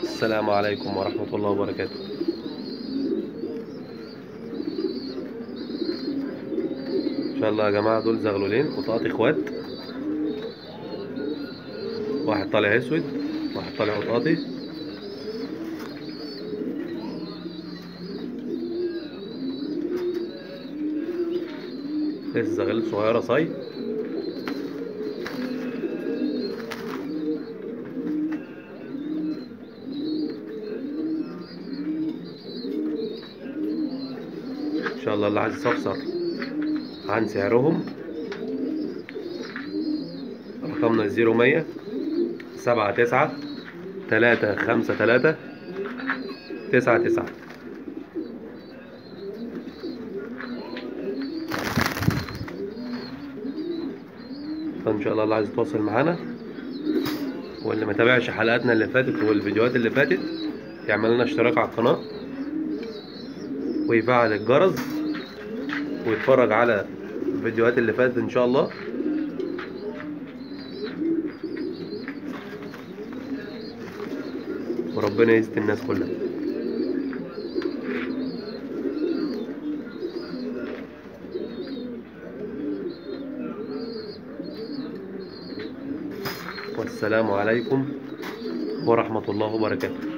السلام عليكم ورحمة الله وبركاته. ان شاء الله يا جماعة دول زغلولين قطاط اخوات، واحد طالع اسود واحد طالع قطاطي. لسه زغاليل صغيرة صاي. ان شاء الله اللي عايز يستفسر عن سعرهم رقمنا 0100 79 353 99. فان شاء الله اللي عايز يتواصل معانا واللي ما تابعش حلقاتنا اللي فاتت والفيديوهات اللي فاتت يعمل لنا اشتراك على القناة ويفعل الجرس ويتفرج على الفيديوهات اللي فاتت ان شاء الله. وربنا يزيد الناس كلها. والسلام عليكم ورحمة الله وبركاته.